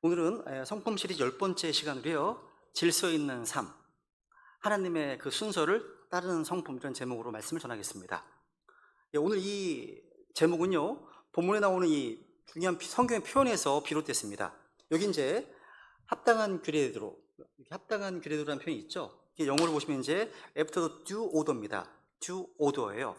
오늘은 성품 시리즈 10번째 시간으로요, 질서 있는 삶, 하나님의 그 순서를 따르는 성품이라는 제목으로 말씀을 전하겠습니다. 오늘 이 제목은요, 본문에 나오는 이 중요한 성경의 표현에서 비롯됐습니다. 여기 이제 합당한 규례대로, 합당한 규례대로라는 표현이 있죠. 이게 영어로 보시면 이제 after the due order입니다. due order예요.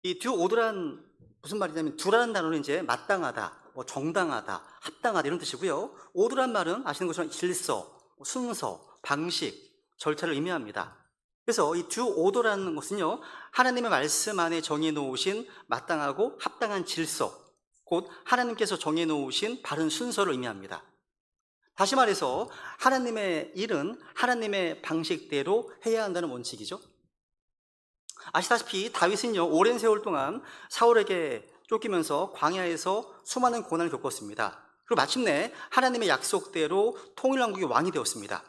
이 due order란 무슨 말이냐면, du라는 단어는 이제 마땅하다, 정당하다, 합당하다 이런 뜻이고요. order란 말은 아시는 것처럼 질서, 순서, 방식, 절차를 의미합니다. 그래서 이 due order라는 것은요, 하나님의 말씀 안에 정해 놓으신 마땅하고 합당한 질서, 곧 하나님께서 정해 놓으신 바른 순서를 의미합니다. 다시 말해서 하나님의 일은 하나님의 방식대로 해야 한다는 원칙이죠. 아시다시피 다윗은요, 오랜 세월 동안 사울에게 쫓기면서 광야에서 수많은 고난을 겪었습니다. 그리고 마침내 하나님의 약속대로 통일왕국의 왕이 되었습니다.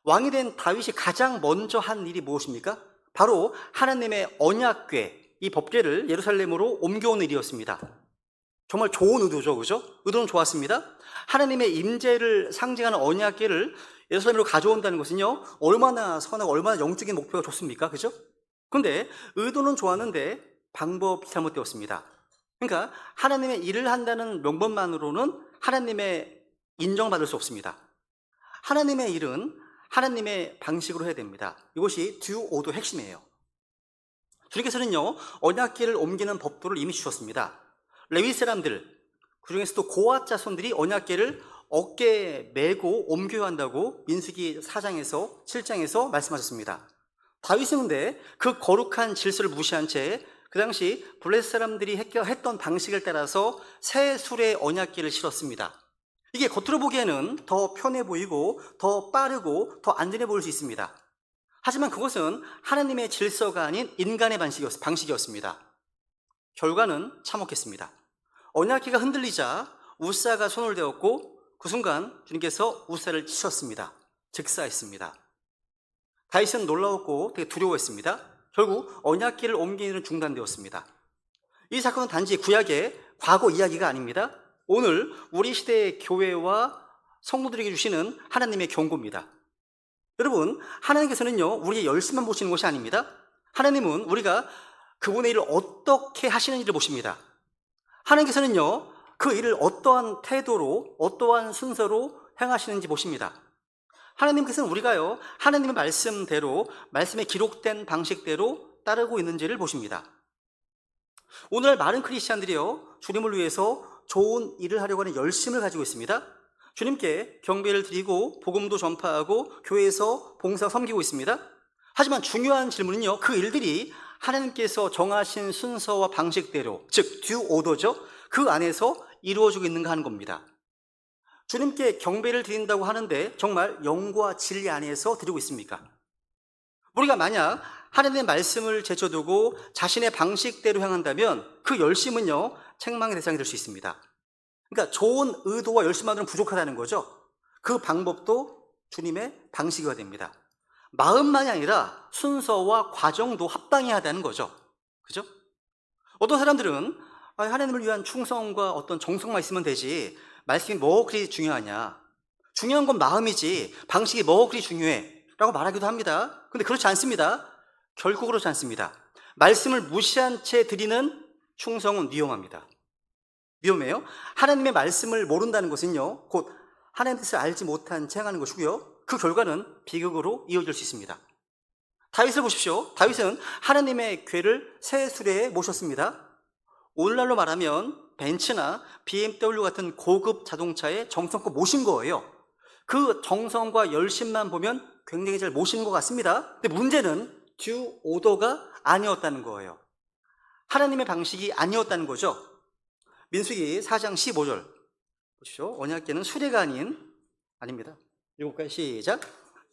왕이 된 다윗이 가장 먼저 한 일이 무엇입니까? 바로 하나님의 언약궤, 이 법궤를 예루살렘으로 옮겨오는 일이었습니다. 정말 좋은 의도죠, 그죠? 의도는 좋았습니다. 하나님의 임재를 상징하는 언약궤를 예루살렘으로 가져온다는 것은요, 얼마나 선하고 얼마나 영적인 목표가 좋습니까, 그죠? 그런데 의도는 좋았는데 방법이 잘못되었습니다. 그러니까 하나님의 일을 한다는 명분만으로는 하나님의 인정받을 수 없습니다. 하나님의 일은 하나님의 방식으로 해야 됩니다. 이것이 due order 핵심이에요. 주님께서는요, 언약궤를 옮기는 법도를 이미 주셨습니다. 레위 사람들, 그중에서도 고앗 자손들이 언약궤를 어깨에 메고 옮겨야 한다고 민수기 4장에서 7장에서 말씀하셨습니다. 다윗은 근데 그 거룩한 질서를 무시한 채 그 당시 블레셋 사람들이 했던 방식을 따라서 새 수레 언약궤를 실었습니다. 이게 겉으로 보기에는 더 편해 보이고 더 빠르고 더 안전해 보일 수 있습니다. 하지만 그것은 하나님의 질서가 아닌 인간의 방식이었습니다. 결과는 참혹했습니다. 언약궤가 흔들리자 우사가 손을 대었고 그 순간 주님께서 우사를 치셨습니다. 즉사했습니다. 다윗은 놀라웠고 되게 두려워했습니다. 결국 언약궤를 옮기는 일은 중단되었습니다. 이 사건은 단지 구약의 과거 이야기가 아닙니다. 오늘 우리 시대의 교회와 성도들에게 주시는 하나님의 경고입니다. 여러분, 하나님께서는요, 우리의 열심만 보시는 것이 아닙니다. 하나님은 우리가 그분의 일을 어떻게 하시는지를 보십니다. 하나님께서는요, 그 일을 어떠한 태도로, 어떠한 순서로 행하시는지 보십니다. 하나님께서는 우리가요, 하나님의 말씀대로, 말씀에 기록된 방식대로 따르고 있는지를 보십니다. 오늘날 많은 크리스찬들이요, 주님을 위해서 좋은 일을 하려고 하는 열심을 가지고 있습니다. 주님께 경배를 드리고 복음도 전파하고 교회에서 봉사 섬기고 있습니다. 하지만 중요한 질문은요, 그 일들이 하나님께서 정하신 순서와 방식대로, 즉 due order죠, 그 안에서 이루어지고 있는가 하는 겁니다. 주님께 경배를 드린다고 하는데 정말 영과 진리 안에서 드리고 있습니까? 우리가 만약 하나님의 말씀을 제쳐두고 자신의 방식대로 향한다면 그 열심은요, 책망의 대상이 될 수 있습니다. 그러니까 좋은 의도와 열심만으로는 부족하다는 거죠. 그 방법도 주님의 방식이어야 됩니다. 마음만이 아니라 순서와 과정도 합당해야 하다는 거죠. 그죠? 어떤 사람들은 하나님을 위한 충성과 어떤 정성만 있으면 되지, 말씀이 뭐 그리 중요하냐, 중요한 건 마음이지 방식이 뭐 그리 중요해 라고 말하기도 합니다. 근데 그렇지 않습니다. 결코 그렇지 않습니다. 말씀을 무시한 채 드리는 충성은 위험합니다. 위험해요. 하나님의 말씀을 모른다는 것은요, 곧 하나님의 뜻을 알지 못한 채 행하는 것이고요, 그 결과는 비극으로 이어질 수 있습니다. 다윗을 보십시오. 다윗은 하나님의 궤를 새 수레에 모셨습니다. 오늘날로 말하면 벤츠나 BMW 같은 고급 자동차에 정성껏 모신 거예요. 그 정성과 열심만 보면 굉장히 잘 모시는 것 같습니다. 근데 문제는 due order가 아니었다는 거예요. 하나님의 방식이 아니었다는 거죠. 민수기 4장 15절 보십시오. 언약궤는 수레가 아닙니다. 7가지 시작.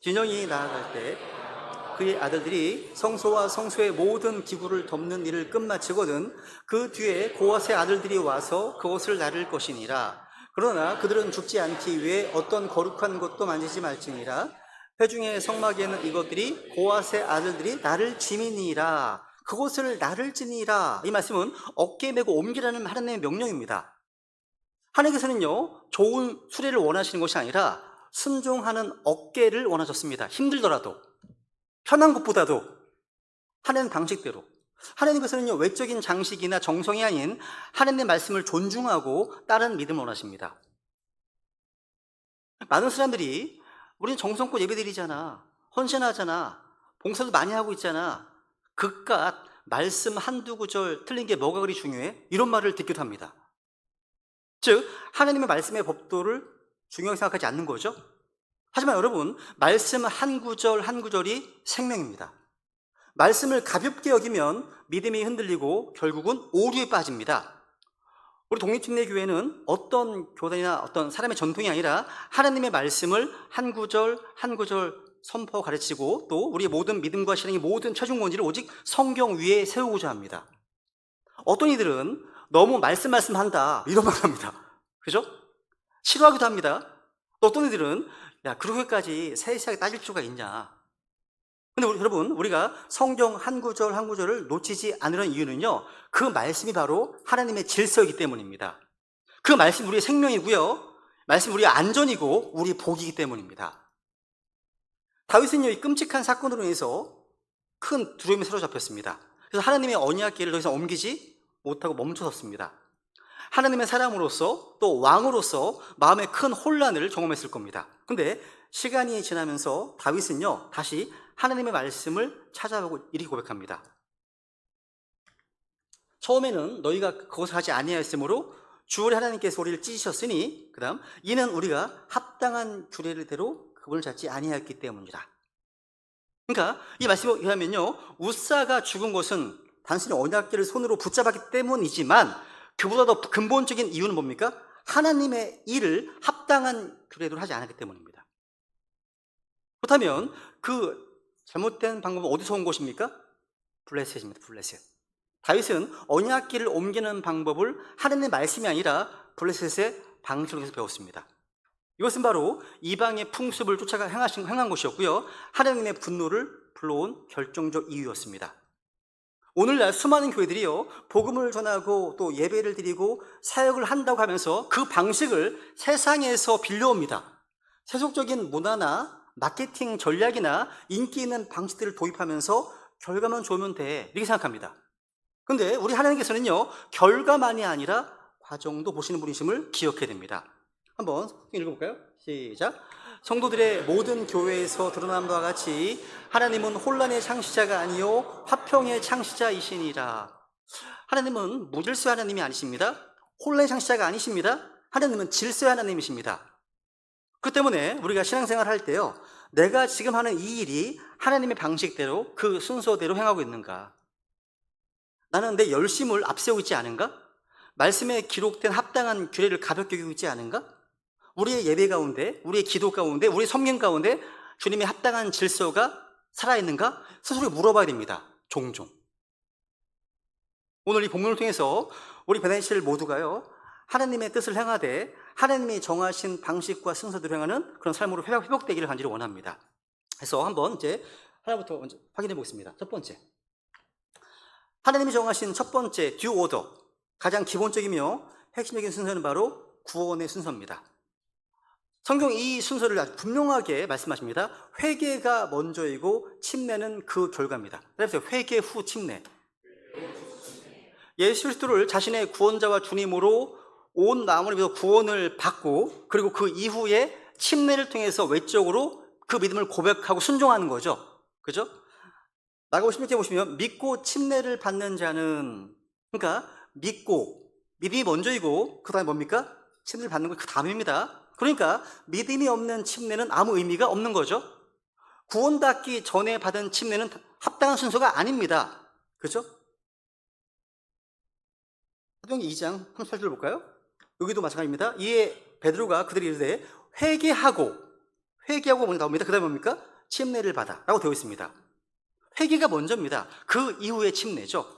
진영이 나아갈 때 그의 아들들이 성소와 성소의 모든 기구를 덮는 일을 끝마치거든 그 뒤에 고앗의 아들들이 와서 그것을 나를 것이니라. 그러나 그들은 죽지 않기 위해 어떤 거룩한 것도 만지지 말지니라. 회중의 성막에는 이것들이 고앗의 아들들이 나를 지니라. 그것을 나를 지니라. 이 말씀은 어깨에 메고 옮기라는 하나님의 명령입니다. 하나님께서는요, 좋은 수레를 원하시는 것이 아니라 순종하는 어깨를 원하셨습니다. 힘들더라도, 편한 것보다도 하나님 방식대로. 하나님께서는요, 외적인 장식이나 정성이 아닌 하나님의 말씀을 존중하고 따르는 믿음을 원하십니다. 많은 사람들이 우리는 정성껏 예배드리잖아, 헌신하잖아, 봉사도 많이 하고 있잖아, 그깟 말씀 한두 구절 틀린 게 뭐가 그리 중요해? 이런 말을 듣기도 합니다. 즉 하나님의 말씀의 법도를 중요하게 생각하지 않는 거죠. 하지만 여러분, 말씀 한 구절 한 구절이 생명입니다. 말씀을 가볍게 여기면 믿음이 흔들리고 결국은 오류에 빠집니다. 우리 독립침례교회는 어떤 교단이나 어떤 사람의 전통이 아니라 하나님의 말씀을 한 구절 한 구절 선포 가르치고 또 우리의 모든 믿음과 신앙의 모든 최종 본질을 오직 성경 위에 세우고자 합니다. 어떤 이들은 너무 말씀한다 이런 말 합니다. 그죠? 싫어하기도 합니다. 또 어떤 이들은 야, 그렇게까지 세세하게 따질 필요가 있냐. 근데 여러분, 우리가 성경 한 구절 한 구절을 놓치지 않으려는 이유는요, 그 말씀이 바로 하나님의 질서이기 때문입니다. 그 말씀이 우리의 생명이고요, 말씀이 우리의 안전이고 우리의 복이기 때문입니다. 다윗은요, 이 끔찍한 사건으로 인해서 큰 두려움에 사로잡혔습니다. 그래서 하나님의 언약궤를 더 이상 옮기지 못하고 멈춰섰습니다. 하나님의 사람으로서 또 왕으로서 마음에 큰 혼란을 경험했을 겁니다. 근데 시간이 지나면서 다윗은요, 다시 하나님의 말씀을 찾아보고 이렇게 고백합니다. 처음에는 너희가 그것을 하지 아니하였으므로 주의 하나님께서 우리를 찢으셨으니, 그 다음 이는 우리가 합당한 규례대로 그분을 찾지 아니하였기 때문이다. 그러니까 이 말씀에 의하면요, 우사가 죽은 것은 단순히 언약궤를 손으로 붙잡았기 때문이지만 그보다 더 근본적인 이유는 뭡니까? 하나님의 일을 합당한 규례대로 하지 않았기 때문입니다. 그렇다면 그 잘못된 방법은 어디서 온 것입니까? 블레셋입니다. 블레셋. 다윗은 언약궤를 옮기는 방법을 하나님의 말씀이 아니라 블레셋의 방식으로 배웠습니다. 이것은 바로 이방의 풍습을 쫓아가 행한 것이었고요, 하나님의 분노를 불러온 결정적 이유였습니다. 오늘날 수많은 교회들이요, 복음을 전하고 또 예배를 드리고 사역을 한다고 하면서 그 방식을 세상에서 빌려옵니다. 세속적인 문화나 마케팅 전략이나 인기 있는 방식들을 도입하면서 결과만 좋으면 돼, 이렇게 생각합니다. 그런데 우리 하나님께서는요, 결과만이 아니라 과정도 보시는 분이심을 기억해야 됩니다. 한번 읽어볼까요? 시작. 성도들의 모든 교회에서 드러난 바와 같이 하나님은 혼란의 창시자가 아니요 화평의 창시자이시니라. 하나님은 무질서의 하나님이 아니십니다. 혼란의 창시자가 아니십니다. 하나님은 질서의 하나님이십니다. 그 때문에 우리가 신앙생활을 할 때요, 내가 지금 하는 이 일이 하나님의 방식대로 그 순서대로 행하고 있는가? 나는 내 열심을 앞세우고 있지 않은가? 말씀에 기록된 합당한 규례를 가볍게 여기고 있지 않은가? 우리의 예배 가운데, 우리의 기도 가운데, 우리의 섬김 가운데 주님의 합당한 질서가 살아있는가? 스스로 물어봐야 됩니다. 종종. 오늘 이 본문을 통해서 우리 베네칠 모두가요, 하나님의 뜻을 행하되 하나님이 정하신 방식과 순서대로 행하는 그런 삶으로 회복되기를 간절히 원합니다. 그래서 한번 이제 하나부터 먼저 확인해 보겠습니다. 첫 번째, 하나님이 정하신 첫 번째 듀 오더, 가장 기본적이며 핵심적인 순서는 바로 구원의 순서입니다. 성경 이 순서를 아주 분명하게 말씀하십니다. 회개가 먼저이고 침례는 그 결과입니다. 그래서 회개 후 침례. 예수 그리스도를 자신의 구원자와 주님으로 온 마음을 믿어 구원을 받고, 그리고 그 이후에 침례를 통해서 외적으로 그 믿음을 고백하고 순종하는 거죠. 그죠? 마가복음 16장 보시면 믿고 침례를 받는 자는, 그러니까 믿음이 먼저이고 그 다음에 뭡니까? 침례를 받는 건 그 다음입니다. 그러니까 믿음이 없는 침례는 아무 의미가 없는 거죠. 구원받기 전에 받은 침례는 합당한 순서가 아닙니다. 그죠? 사도행전 2장 38절 볼까요? 여기도 마찬가지입니다. 이에 베드로가 그들이 이르되 회개하고 먼저 나옵니다. 그 다음에 뭡니까? 침례를 받아 라고 되어 있습니다. 회개가 먼저입니다. 그 이후에 침례죠.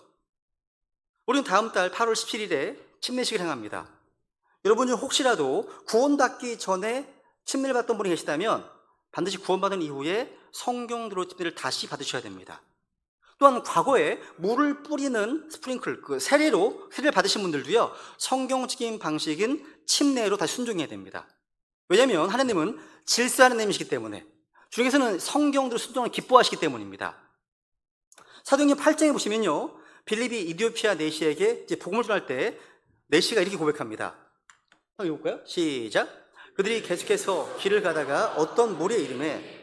우리는 다음 달 8월 17일에 침례식을 행합니다. 여러분 중 혹시라도 구원받기 전에 침례를 받던 분이 계시다면 반드시 구원받은 이후에 성경대로 침례를 다시 받으셔야 됩니다. 또한 과거에 물을 뿌리는 스프링클, 세례를 받으신 분들도요, 성경적인 방식인 침례로 다시 순종해야 됩니다. 왜냐하면 하나님은 질서하는 하나님이시기 때문에, 주님께서는 성경대로 순종을 기뻐하시기 때문입니다. 사도행전 8장에 보시면요, 빌립이 이디오피아 내시에게 이제 복음을 전할 때 내시가 이렇게 고백합니다. 한번 읽어볼까요? 시작. 그들이 계속해서 길을 가다가 어떤 무리에 이름에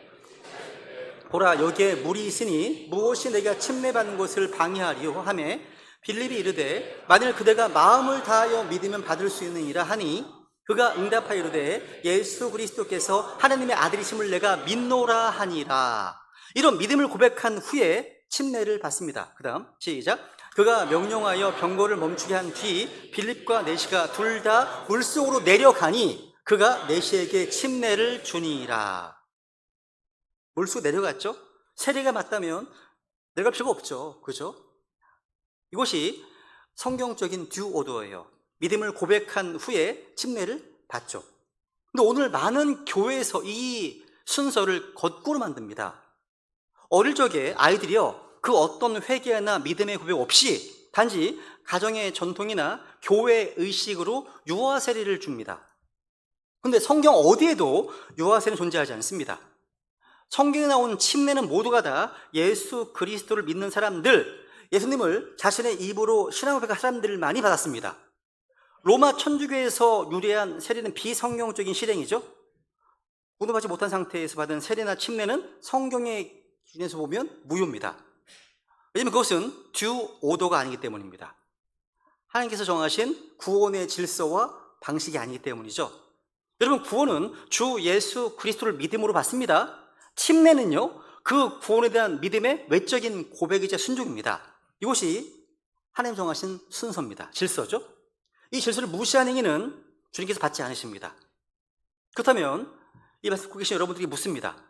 보라, 여기에 물이 있으니 무엇이 내가 침례받는 것을 방해하리요 하매, 빌립이 이르되 만일 그대가 마음을 다하여 믿으면 받을 수 있느니라 하니, 그가 응답하여 이르되 예수 그리스도께서 하나님의 아들이심을 내가 믿노라 하니라. 이런 믿음을 고백한 후에 침례를 받습니다. 그 다음 시작. 그가 명령하여 병거를 멈추게 한 뒤 빌립과 내시가 둘 다 물속으로 내려가니 그가 내시에게 침례를 주니라. 물속 내려갔죠? 세례가 맞다면 내려갈 필요가 없죠. 그죠? 이것이 성경적인 듀 오더예요. 믿음을 고백한 후에 침례를 받죠. 근데 오늘 많은 교회에서 이 순서를 거꾸로 만듭니다. 어릴 적에 아이들이요, 그 어떤 회개나 믿음의 고백 없이 단지 가정의 전통이나 교회 의식으로 유아 세례를 줍니다. 근데 성경 어디에도 유아 세례는 존재하지 않습니다. 성경에 나온 침례는 모두가 다 예수 그리스도를 믿는 사람들, 예수님을 자신의 입으로 신앙 고백한 사람들만이 받았습니다. 로마 천주교에서 유래한 세례는 비성경적인 실행이죠. 구원받지 못한 상태에서 받은 세례나 침례는 성경의 기준에서 보면 무효입니다. 왜냐하면 그것은 듀 오더가 아니기 때문입니다. 하나님께서 정하신 구원의 질서와 방식이 아니기 때문이죠. 여러분, 구원은 주 예수 그리스도를 믿음으로 받습니다. 침례는요, 그 구원에 대한 믿음의 외적인 고백이자 순종입니다. 이것이 하나님 정하신 순서입니다. 질서죠. 이 질서를 무시하는 이는 주님께서 받지 않으십니다. 그렇다면 이 말씀 듣고 계신 여러분들이 묻습니다.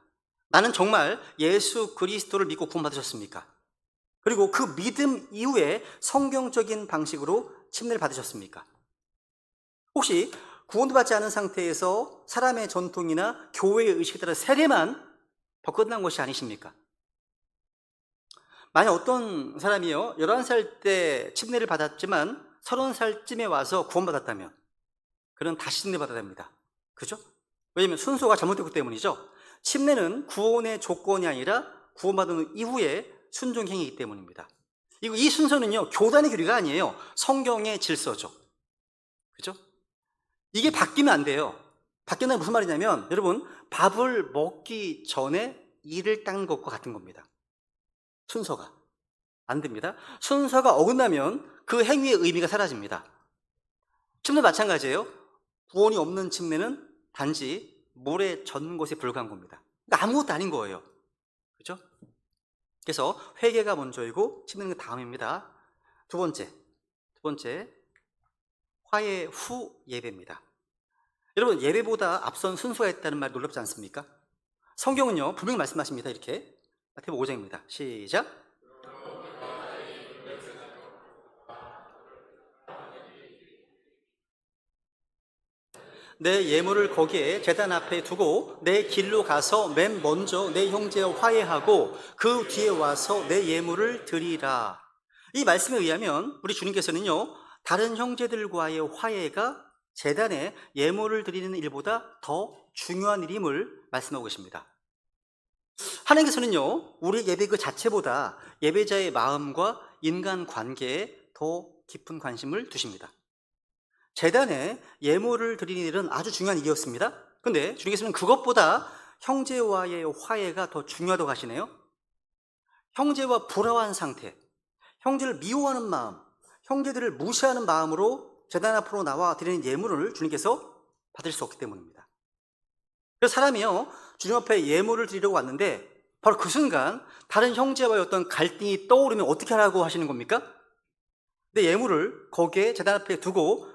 나는 정말 예수 그리스도를 믿고 구원받으셨습니까? 그리고 그 믿음 이후에 성경적인 방식으로 침례를 받으셨습니까? 혹시 구원도 받지 않은 상태에서 사람의 전통이나 교회의 의식에 따라 세례만 받고 끝난 것이 아니십니까? 만약 어떤 사람이요, 11살 때 침례를 받았지만 30살쯤에 와서 구원받았다면 그는 다시 침례 받아야 됩니다. 그죠? 왜냐하면 순서가 잘못됐기 때문이죠. 침례는 구원의 조건이 아니라 구원받은 이후에 순종행위이기 때문입니다. 이 순서는요, 교단의 교리가 아니에요. 성경의 질서죠. 그죠? 이게 바뀌면 안 돼요. 바뀌는 무슨 말이냐면, 여러분, 밥을 먹기 전에 이를 닦는 것과 같은 겁니다. 순서가 안 됩니다. 순서가 어긋나면 그 행위의 의미가 사라집니다. 침례도 마찬가지예요. 구원이 없는 침례는 단지 물에 젖는 것에 불과한 겁니다. 그러니까 아무것도 아닌 거예요. 그렇죠? 그래서 회개가 먼저이고 침례는 그 다음입니다. 두 번째, 화해 후 예배입니다. 여러분, 예배보다 앞선 순서가 있다는 말 놀랍지 않습니까? 성경은요, 분명히 말씀하십니다. 이렇게 마태복음 5장입니다. 시작. 내 예물을 거기에 제단 앞에 두고 내 길로 가서 맨 먼저 내 형제와 화해하고 그 뒤에 와서 내 예물을 드리라. 이 말씀에 의하면 우리 주님께서는요, 다른 형제들과의 화해가 제단에 예물을 드리는 일보다 더 중요한 일임을 말씀하고 계십니다. 하나님께서는요, 우리 예배 그 자체보다 예배자의 마음과 인간 관계에 더 깊은 관심을 두십니다. 제단에 예물을 드리는 일은 아주 중요한 일이었습니다. 그런데 주님께서는 그것보다 형제와의 화해가 더 중요하다고 하시네요. 형제와 불화한 상태, 형제를 미워하는 마음, 형제들을 무시하는 마음으로 제단 앞으로 나와 드리는 예물을 주님께서 받을 수 없기 때문입니다. 그래서 사람이요, 주님 앞에 예물을 드리려고 왔는데 바로 그 순간 다른 형제와의 어떤 갈등이 떠오르면 어떻게 하라고 하시는 겁니까? 내 예물을 거기에 제단 앞에 두고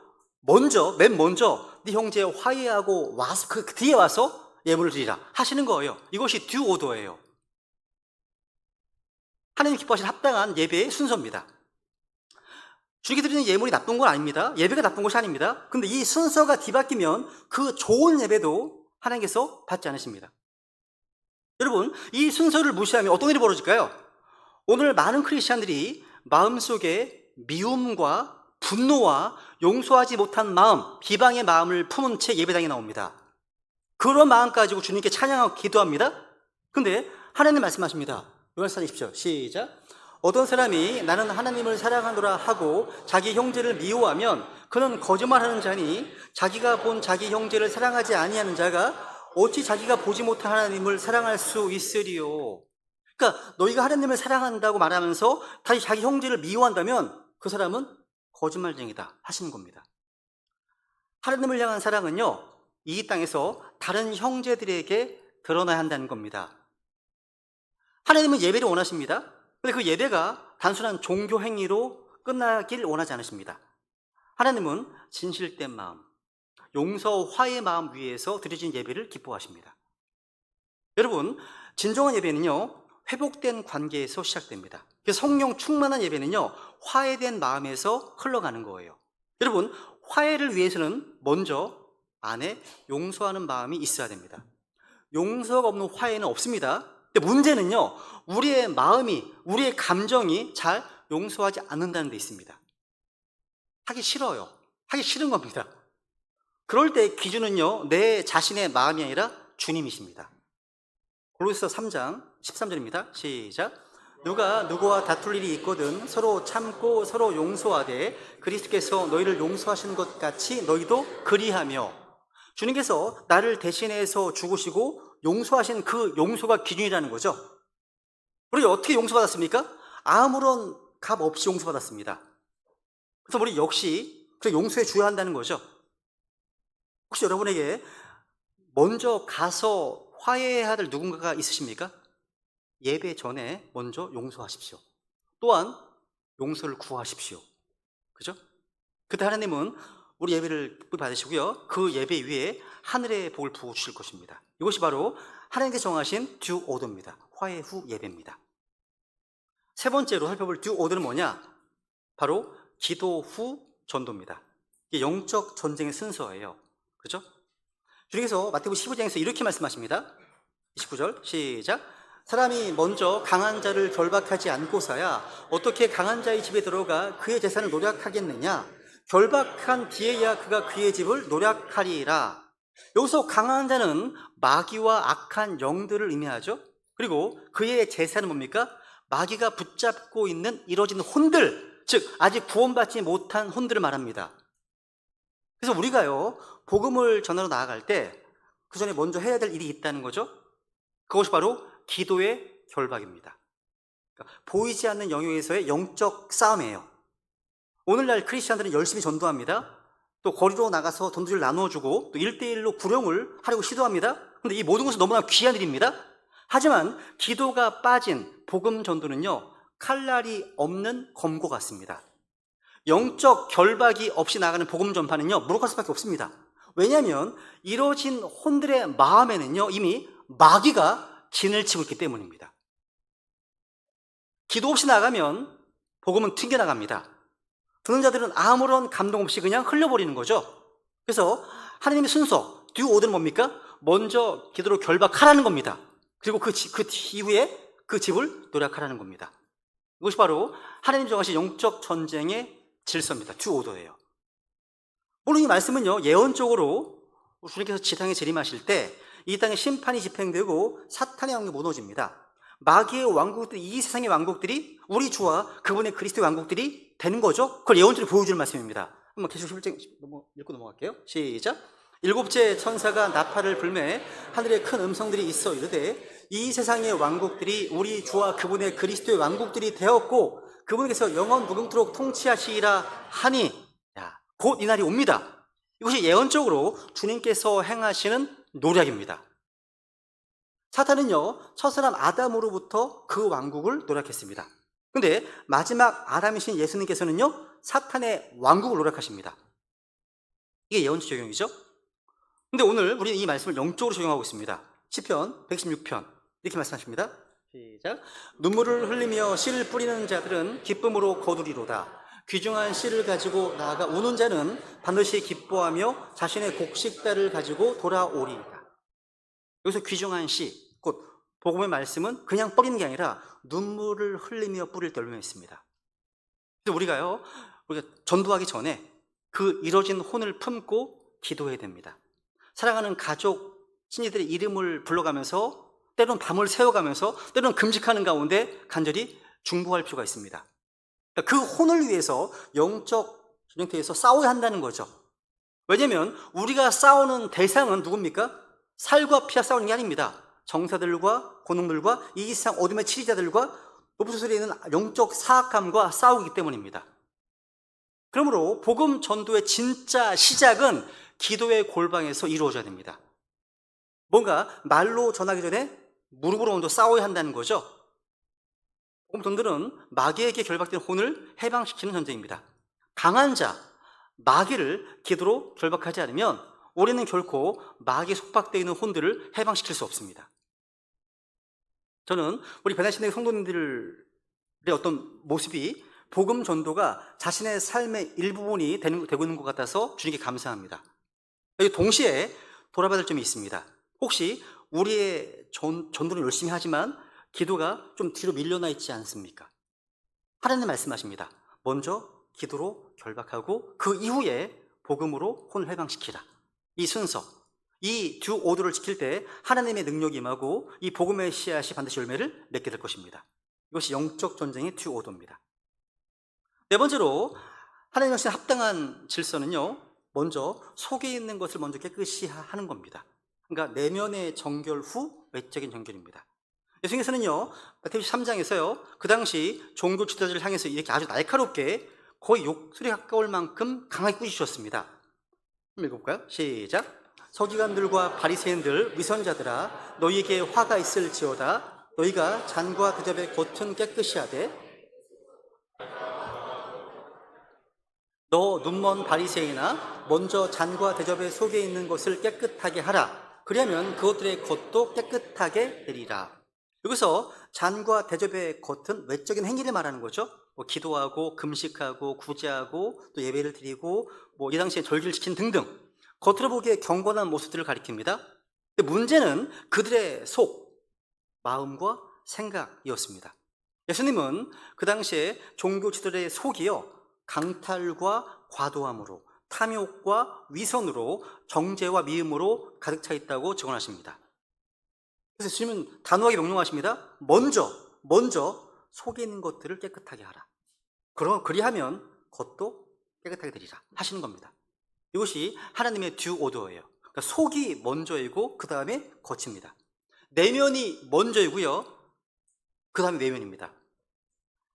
맨 먼저 네 형제와 화해하고 와서 그 뒤에 와서 예물을 드리라 하시는 거예요. 이것이 듀 오더예요. 하나님 기뻐하시는 합당한 예배의 순서입니다. 주님께 드리는 예물이 나쁜 건 아닙니다. 예배가 나쁜 것이 아닙니다. 근데 이 순서가 뒤바뀌면 그 좋은 예배도 하나님께서 받지 않으십니다. 여러분, 이 순서를 무시하면 어떤 일이 벌어질까요? 오늘 많은 크리스찬들이 마음속에 미움과 분노와 용서하지 못한 마음, 비방의 마음을 품은 채 예배당에 나옵니다. 그런 마음 가지고 주님께 찬양하고 기도합니다. 근데 하나님 말씀하십니다. 요한서 20절 시작. 어떤 사람이 나는 하나님을 사랑하노라 하고 자기 형제를 미워하면 그는 거짓말하는 자니 자기가 본 자기 형제를 사랑하지 아니하는 자가 어찌 자기가 보지 못한 하나님을 사랑할 수 있으리요. 그러니까 너희가 하나님을 사랑한다고 말하면서 다시 자기 형제를 미워한다면 그 사람은 거짓말쟁이다 하시는 겁니다. 하나님을 향한 사랑은요, 이 땅에서 다른 형제들에게 드러나야 한다는 겁니다. 하나님은 예배를 원하십니다. 그런데 그 예배가 단순한 종교 행위로 끝나길 원하지 않으십니다. 하나님은 진실된 마음, 용서, 화해의 마음 위에서 드려진 예배를 기뻐하십니다. 여러분, 진정한 예배는요, 회복된 관계에서 시작됩니다. 그래서 성령 충만한 예배는요, 화해된 마음에서 흘러가는 거예요. 여러분, 화해를 위해서는 먼저 안에 용서하는 마음이 있어야 됩니다. 용서가 없는 화해는 없습니다. 근데 문제는요, 우리의 마음이, 우리의 감정이 잘 용서하지 않는다는 데 있습니다. 하기 싫어요. 하기 싫은 겁니다. 그럴 때 기준은요, 내 자신의 마음이 아니라 주님이십니다. 골로새서 3장 13절입니다. 시작. 누가 누구와 다툴 일이 있거든 서로 참고 서로 용서하되 그리스도께서 너희를 용서하신 것 같이 너희도 그리하며. 주님께서 나를 대신해서 죽으시고 용서하신 그 용서가 기준이라는 거죠. 우리 어떻게 용서받았습니까? 아무런 값 없이 용서받았습니다. 그래서 우리 역시 그 용서해 줘야 한다는 거죠. 혹시 여러분에게 먼저 가서 화해해야 될 누군가가 있으십니까? 예배 전에 먼저 용서하십시오. 또한 용서를 구하십시오. 그죠? 그때 하나님은 우리 예배를 받으시고요, 그 예배 위에 하늘의 복을 부어주실 것입니다. 이것이 바로 하나님께서 정하신 듀 오더입니다. 화해 후 예배입니다. 세 번째로 살펴볼 듀 오더는 뭐냐? 바로 기도 후 전도입니다. 이게 영적 전쟁의 순서예요. 그죠? 주님께서 마태복음 15장에서 이렇게 말씀하십니다. 29절 시작. 사람이 먼저 강한 자를 결박하지 않고서야 어떻게 강한 자의 집에 들어가 그의 재산을 노략하겠느냐? 결박한 뒤에야 그가 그의 집을 노략하리라. 여기서 강한 자는 마귀와 악한 영들을 의미하죠. 그리고 그의 재산은 뭡니까? 마귀가 붙잡고 있는 이뤄진 혼들, 즉 아직 구원받지 못한 혼들을 말합니다. 그래서 우리가요, 복음을 전하러 나아갈 때 그 전에 먼저 해야 될 일이 있다는 거죠. 그것이 바로 기도의 결박입니다. 그러니까 보이지 않는 영역에서의 영적 싸움이에요. 오늘날 크리스찬들은 열심히 전도합니다. 또 거리로 나가서 전도를 나눠주고 또 1대1로 구령을 하려고 시도합니다. 그런데 이 모든 것은 너무나 귀한 일입니다. 하지만 기도가 빠진 복음 전도는요, 칼날이 없는 검고 같습니다. 영적 결박이 없이 나가는 복음 전파는요, 무력할 수밖에 없습니다. 왜냐하면 이뤄진 혼들의 마음에는요, 이미 마귀가 진을 치고 있기 때문입니다. 기도 없이 나가면 복음은 튕겨나갑니다. 듣는 자들은 아무런 감동 없이 그냥 흘려버리는 거죠. 그래서 하나님의 순서, 듀 오더는 뭡니까? 먼저 기도로 결박하라는 겁니다. 그리고 그 이후에 그 집을 노력하라는 겁니다. 이것이 바로 하나님 정하신 영적 전쟁의 질서입니다. 듀 오더예요. 물론 이 말씀은요, 예언적으로 주님께서 지상에 재림하실 때 이 땅에 심판이 집행되고 사탄의 왕국이 무너집니다. 마귀의 왕국들이, 이 세상의 왕국들이 우리 주와 그분의 그리스도의 왕국들이 되는 거죠. 그걸 예언적으로 보여주는 말씀입니다. 한번 계속 11장 읽고 넘어갈게요. 시작. 일곱째 천사가 나팔을 불매 하늘에 큰 음성들이 있어 이르되 이 세상의 왕국들이 우리 주와 그분의 그리스도의 왕국들이 되었고 그분께서 영원 무궁토록 통치하시리라 하니, 곧 이 날이 옵니다. 이것이 예언적으로 주님께서 행하시는 노략입니다. 사탄은요, 첫사람 아담으로부터 그 왕국을 노략했습니다. 근데 마지막 아담이신 예수님께서는요, 사탄의 왕국을 노략하십니다. 이게 예언적 적용이죠. 근데 오늘 우리는 이 말씀을 영적으로 적용하고 있습니다. 시편 116편 이렇게 말씀하십니다. 시작. 눈물을 흘리며 씨를 뿌리는 자들은 기쁨으로 거두리로다. 귀중한 씨를 가지고 나아가 우는 자는 반드시 기뻐하며 자신의 곡식달을 가지고 돌아오리이다. 여기서 귀중한 씨, 곧 복음의 말씀은 그냥 뿌리는 게 아니라 눈물을 흘리며 뿌릴 때 열매 있습니다. 그래서 우리가 전도하기 전에 그 이뤄진 혼을 품고 기도해야 됩니다. 사랑하는 가족, 친지들의 이름을 불러가면서 때로는 밤을 새워가면서 때로는 금식하는 가운데 간절히 중보할 필요가 있습니다. 그 혼을 위해서 영적 전쟁터에서 싸워야 한다는 거죠. 왜냐하면 우리가 싸우는 대상은 누굽니까? 살과 피와 싸우는 게 아닙니다. 정사들과 고능들과 이 세상 어둠의 치리자들과 높은 소리에 있는 영적 사악함과 싸우기 때문입니다. 그러므로 복음 전도의 진짜 시작은 기도의 골방에서 이루어져야 됩니다. 뭔가 말로 전하기 전에 무릎으로 먼저 싸워야 한다는 거죠. 복음 전도는 마귀에게 결박된 혼을 해방시키는 전쟁입니다. 강한 자, 마귀를 기도로 결박하지 않으면 우리는 결코 마귀에 속박되어 있는 혼들을 해방시킬 수 없습니다. 저는 우리 배나신의 성도님들의 어떤 모습이 복음 전도가 자신의 삶의 일부분이 되고 있는 것 같아서 주님께 감사합니다. 동시에 돌아봐야 될 점이 있습니다. 혹시 우리의 전도는 열심히 하지만 기도가 좀 뒤로 밀려나 있지 않습니까? 하나님 말씀하십니다. 먼저 기도로 결박하고 그 이후에 복음으로 혼을 해방시키라. 이 순서, 이 두 오도를 지킬 때 하나님의 능력이 임하고 이 복음의 씨앗이 반드시 열매를 맺게 될 것입니다. 이것이 영적 전쟁의 두 오도입니다. 네 번째로 하나님 역시 합당한 질서는요, 먼저 속에 있는 것을 먼저 깨끗이 하는 겁니다. 그러니까 내면의 정결 후 외적인 정결입니다. 예수님께서는요, 마태복음 3장에서요, 그 당시 종교 지도자를 향해서 이렇게 아주 날카롭게 거의 욕설에 가까울 만큼 강하게 꾸짖으셨습니다. 읽어볼까요? 시작. 서기관들과 바리새인들, 위선자들아, 너희에게 화가 있을지어다. 너희가 잔과 대접의 겉은 깨끗이 하되 너 눈먼 바리새인아, 먼저 잔과 대접의 속에 있는 것을 깨끗하게 하라. 그러면 그것들의 겉도 깨끗하게 되리라. 여기서 잔과 대접의 겉은 외적인 행위를 말하는 거죠. 기도하고 금식하고 구제하고 또 예배를 드리고 이 당시에 절기를 지킨 등등 겉으로 보기에 경건한 모습들을 가리킵니다. 근데 문제는 그들의 속, 마음과 생각이었습니다. 예수님은 그 당시에 종교 지도자의 속이요, 강탈과 과도함으로, 탐욕과 위선으로, 정죄와 미움으로 가득 차 있다고 증언하십니다. 그래서 주님은 단호하게 명령하십니다. 먼저 속에 있는 것들을 깨끗하게 하라. 그리하면 겉도 깨끗하게 되리라 하시는 겁니다. 이것이 하나님의 듀 오더예요. 그러니까 속이 먼저이고 그 다음에 겉입니다. 내면이 먼저이고요, 그 다음에 외면입니다.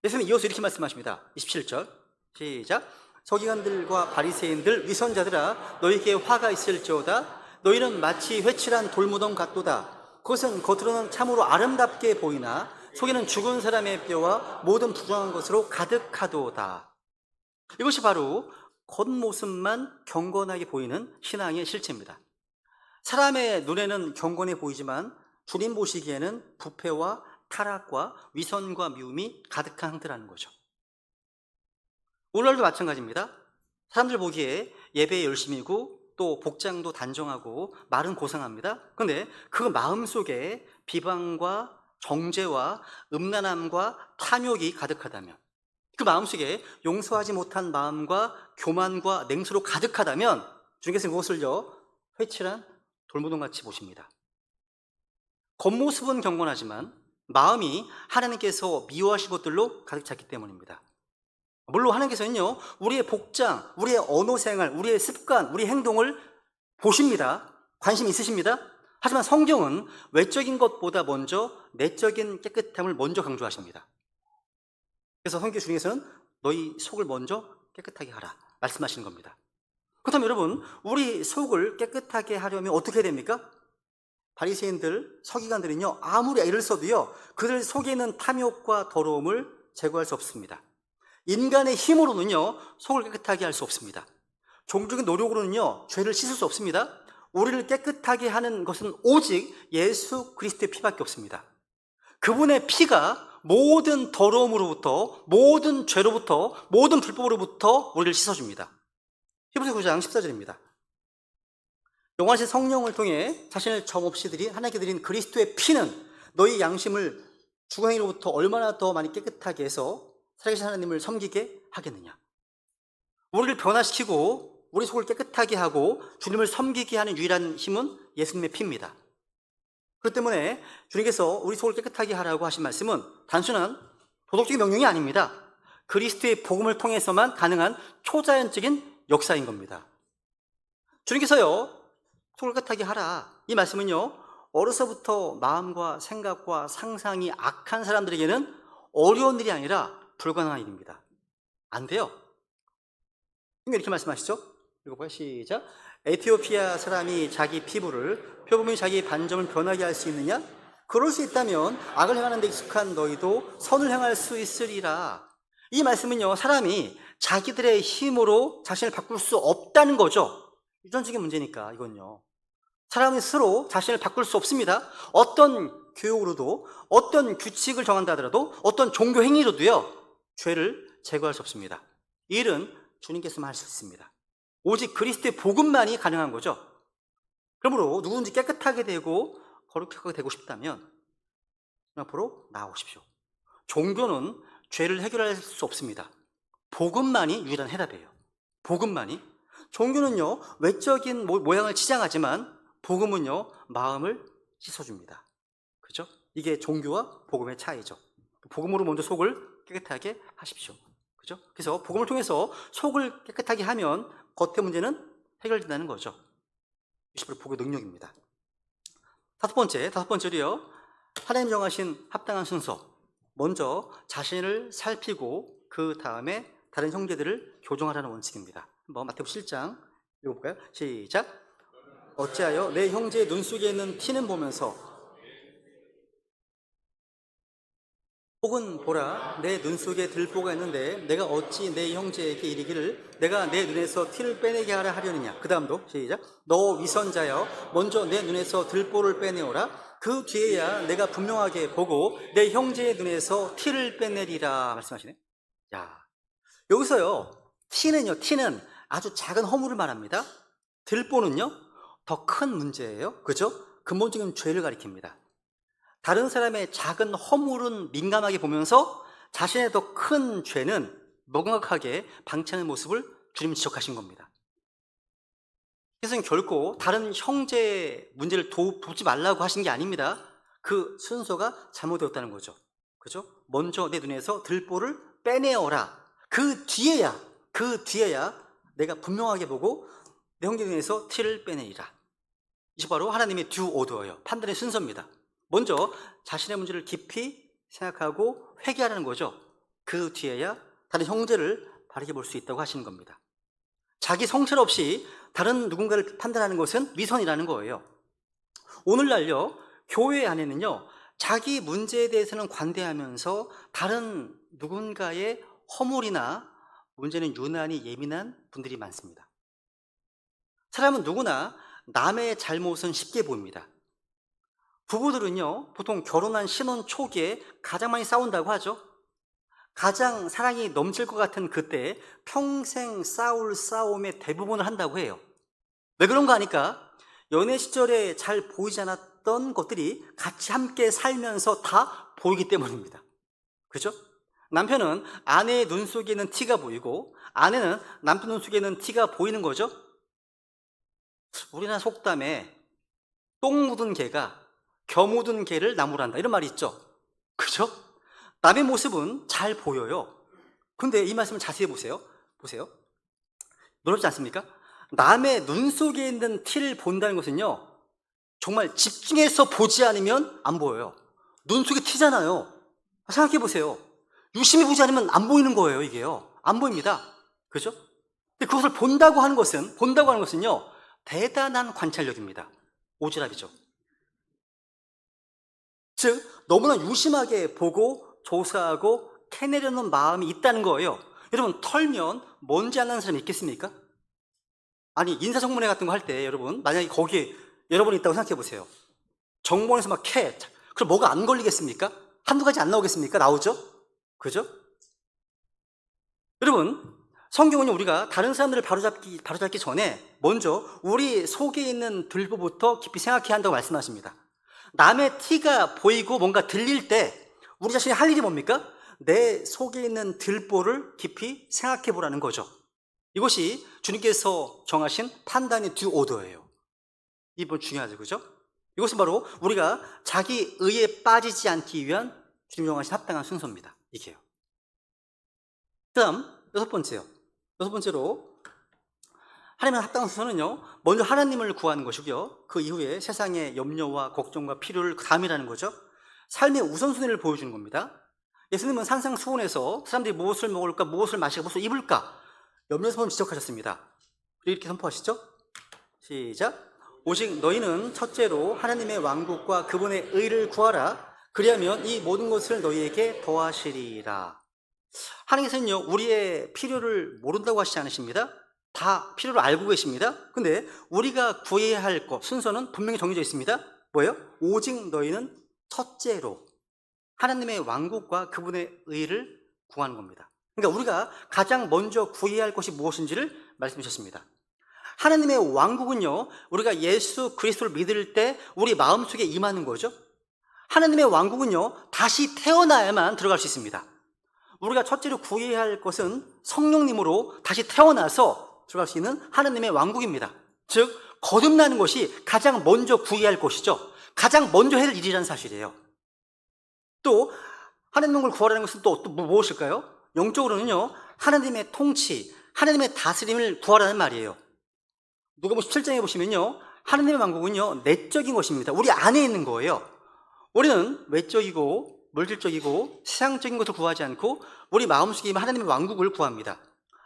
예수님은 이어서 이렇게 말씀하십니다. 27절 시작. 서기관들과 바리새인들, 위선자들아, 너희에게 화가 있을지어다. 너희는 마치 회칠한 돌무덤 같도다. 그것은 겉으로는 참으로 아름답게 보이나 속에는 죽은 사람의 뼈와 모든 부정한 것으로 가득하도다. 이것이 바로 겉모습만 경건하게 보이는 신앙의 실체입니다. 사람의 눈에는 경건해 보이지만 주님 보시기에는 부패와 타락과 위선과 미움이 가득한 상태라는 거죠. 오늘날도 마찬가지입니다. 사람들 보기에 예배에 열심이고 또 복장도 단정하고 말은 고상합니다. 그런데 그 마음속에 비방과 정죄와 음란함과 탐욕이 가득하다면, 그 마음속에 용서하지 못한 마음과 교만과 냉소로 가득하다면 주님께서 그것을요, 회칠한 돌무덤같이 보십니다. 겉모습은 경건하지만 마음이 하나님께서 미워하신 것들로 가득 찼기 때문입니다. 물론 하나님께서는요, 우리의 복장, 우리의 언어 생활, 우리의 습관, 우리의 행동을 보십니다. 관심이 있으십니다. 하지만 성경은 외적인 것보다 먼저 내적인 깨끗함을 먼저 강조하십니다. 그래서 성경 중에서는 너희 속을 먼저 깨끗하게 하라 말씀하시는 겁니다. 그렇다면 여러분, 우리 속을 깨끗하게 하려면 어떻게 해야 됩니까? 바리새인들, 서기관들은요, 아무리 애를 써도요, 그들 속에 있는 탐욕과 더러움을 제거할 수 없습니다. 인간의 힘으로는요, 속을 깨끗하게 할 수 없습니다. 종적인 노력으로는요, 죄를 씻을 수 없습니다. 우리를 깨끗하게 하는 것은 오직 예수 그리스도의 피밖에 없습니다. 그분의 피가 모든 더러움으로부터, 모든 죄로부터, 모든 불법으로부터 우리를 씻어줍니다. 히브리서 9장 14절입니다. 영원하신 성령을 통해 자신을 점 없이 하나님께 드린 그리스도의 피는 너희 양심을 주광이로부터 얼마나 더 많이 깨끗하게 해서 살아계신 하나님을 섬기게 하겠느냐. 우리를 변화시키고 우리 속을 깨끗하게 하고 주님을 섬기게 하는 유일한 힘은 예수님의 피입니다. 그렇기 때문에 주님께서 우리 속을 깨끗하게 하라고 하신 말씀은 단순한 도덕적인 명령이 아닙니다. 그리스도의 복음을 통해서만 가능한 초자연적인 역사인 겁니다. 주님께서요, 속을 깨끗하게 하라. 이 말씀은요, 어려서부터 마음과 생각과 상상이 악한 사람들에게는 어려운 일이 아니라 불가능한 일입니다. 안 돼요. 이렇게 말씀하시죠? 읽어봐요. 시작. 에티오피아 사람이 자기 피부를 표범이 자기 반점을 변하게 할 수 있느냐? 그럴 수 있다면 악을 행하는 데 익숙한 너희도 선을 행할 수 있으리라. 이 말씀은요, 사람이 자기들의 힘으로 자신을 바꿀 수 없다는 거죠. 유전적인 문제니까 이건요. 사람이 스스로 자신을 바꿀 수 없습니다. 어떤 교육으로도, 어떤 규칙을 정한다 하더라도, 어떤 종교 행위로도요, 죄를 제거할 수 없습니다. 이 일은 주님께서만 할 수 있습니다. 오직 그리스도의 복음만이 가능한 거죠. 그러므로 누구든지 깨끗하게 되고 거룩하게 되고 싶다면 앞으로 나아오십시오. 종교는 죄를 해결할 수 없습니다. 복음만이 유일한 해답이에요. 복음만이. 종교는요, 외적인 모양을 치장하지만 복음은요, 마음을 씻어줍니다. 그죠? 이게 종교와 복음의 차이죠. 복음으로 먼저 속을 깨끗하게 하십시오. 그죠? 그래서 복음을 통해서 속을 깨끗하게 하면 겉의 문제는 해결된다는 거죠. 20% 복의 능력입니다. 다섯 번째로요. 하나님 정하신 합당한 순서. 먼저 자신을 살피고 그 다음에 다른 형제들을 교정하라는 원칙입니다. 한번 마태복음 7장 읽어볼까요? 시작. 어찌하여 내 형제의 눈 속에 있는 티는 보면서 혹은 보라 내 눈 속에 들보가 있는데 내가 어찌 내 형제에게 이르기를 내가 내 눈에서 티를 빼내게 하라 하려느냐. 그 다음도 시작. 너 위선자여 먼저 내 눈에서 들보를 빼내오라. 그 뒤에야 내가 분명하게 보고 내 형제의 눈에서 티를 빼내리라 말씀하시네. 야, 여기서요, 티는 아주 작은 허물을 말합니다. 들보는요, 더 큰 문제예요. 그죠? 근본적인 죄를 가리킵니다. 다른 사람의 작은 허물은 민감하게 보면서 자신의 더 큰 죄는 명확하게 방치하는 모습을 주님이 지적하신 겁니다. 그래서 결코 다른 형제의 문제를 돕지 말라고 하신 게 아닙니다. 그 순서가 잘못되었다는 거죠. 그죠? 먼저 내 눈에서 들보를 빼내어라. 그 뒤에야 내가 분명하게 보고 내 형제 눈에서 티를 빼내리라. 이게 바로 하나님의 듀 오더예요. 판단의 순서입니다. 먼저 자신의 문제를 깊이 생각하고 회개하라는 거죠. 그 뒤에야 다른 형제를 바르게 볼 수 있다고 하시는 겁니다. 자기 성찰 없이 다른 누군가를 판단하는 것은 위선이라는 거예요. 오늘날요, 교회 안에는요, 자기 문제에 대해서는 관대하면서 다른 누군가의 허물이나 문제는 유난히 예민한 분들이 많습니다. 사람은 누구나 남의 잘못은 쉽게 보입니다. 부부들은요, 보통 결혼한 신혼 초기에 가장 많이 싸운다고 하죠. 가장 사랑이 넘칠 것 같은 그때 평생 싸울 싸움의 대부분을 한다고 해요. 왜 그런가 하니까 연애 시절에 잘 보이지 않았던 것들이 같이 함께 살면서 다 보이기 때문입니다. 그죠? 남편은 아내의 눈 속에 있는 티가 보이고 아내는 남편 눈 속에 있는 티가 보이는 거죠. 우리나라 속담에 똥 묻은 개가 겨 묻은 개를 나무란다 이런 말이 있죠. 그죠? 남의 모습은 잘 보여요. 근데 이 말씀을 자세히 보세요. 놀랍지 않습니까? 남의 눈 속에 있는 티를 본다는 것은요, 정말 집중해서 보지 않으면 안 보여요. 눈 속에 티잖아요. 생각해 보세요. 유심히 보지 않으면 안 보이는 거예요, 이게요. 안 보입니다. 그죠? 근데 그것을 본다고 하는 것은요, 대단한 관찰력입니다. 오지랖이죠. 즉, 너무나 유심하게 보고 조사하고 캐내려는 마음이 있다는 거예요. 여러분, 털면 먼지 안 나는 사람이 있겠습니까? 아니, 인사청문회 같은 거 할 때 여러분, 만약에 거기에 여러분이 있다고 생각해 보세요. 정보원에서 막 그럼 뭐가 안 걸리겠습니까? 한두 가지 안 나오겠습니까? 나오죠? 그죠? 여러분, 성경은요, 우리가 다른 사람들을 바로잡기 전에 먼저 우리 속에 있는 들보부터 깊이 생각해야 한다고 말씀하십니다. 남의 티가 보이고 뭔가 들릴 때 우리 자신이 할 일이 뭡니까? 내 속에 있는 들보를 깊이 생각해 보라는 거죠. 이것이 주님께서 정하신 판단의 듀 오더예요. 이 부분 중요하죠, 그죠? 이것은 바로 우리가 자기 의에 빠지지 않기 위한 주님 정하신 합당한 순서입니다. 이게요. 그다음 여섯 번째요. 여섯 번째로 하나님의 합당한 순서는요, 먼저 하나님을 구하는 것이고요, 그 이후에 세상의 염려와 걱정과 필요를 그 다음이라는 거죠. 삶의 우선순위를 보여주는 겁니다. 예수님은 산상수훈에서 사람들이 무엇을 먹을까, 무엇을 마실까, 무엇을 입을까 염려스러운 지적하셨습니다. 이렇게 선포하시죠. 시작. 오직 너희는 첫째로 하나님의 왕국과 그분의 의를 구하라. 그리하면 이 모든 것을 너희에게 더하시리라. 하나님께서는요, 우리의 필요를 모른다고 하시지 않으십니다. 다 필요를 알고 계십니다. 근데 우리가 구해야 할 것, 순서는 분명히 정해져 있습니다. 뭐예요? 오직 너희는 첫째로 하나님의 왕국과 그분의 의를 구하는 겁니다. 그러니까 우리가 가장 먼저 구해야 할 것이 무엇인지를 말씀해 주셨습니다. 하나님의 왕국은요, 우리가 예수 그리스도를 믿을 때 우리 마음속에 임하는 거죠. 하나님의 왕국은요, 다시 태어나야만 들어갈 수 있습니다. 우리가 첫째로 구해야 할 것은 성령님으로 다시 태어나서 들어갈 수 있는 하나님의 왕국입니다. 즉 거듭나는 것이 가장 먼저 구해야 할 것이죠. 가장 먼저 해야 할 일이라는 사실이에요. 또 하나님의 왕국을 구하라는 것은 또 무엇일까요? 영적으로는요, 하나님의 통치, 하나님의 다스림을 구하라는 말이에요. 누가복음 17장에 보시면요, 하나님의 왕국은요, 내적인 것입니다. 우리 안에 있는 거예요. 우리는 외적이고 물질적이고 세상적인 것을 구하지 않고 우리 마음속에 있는 하나님의 왕국을 구합니다.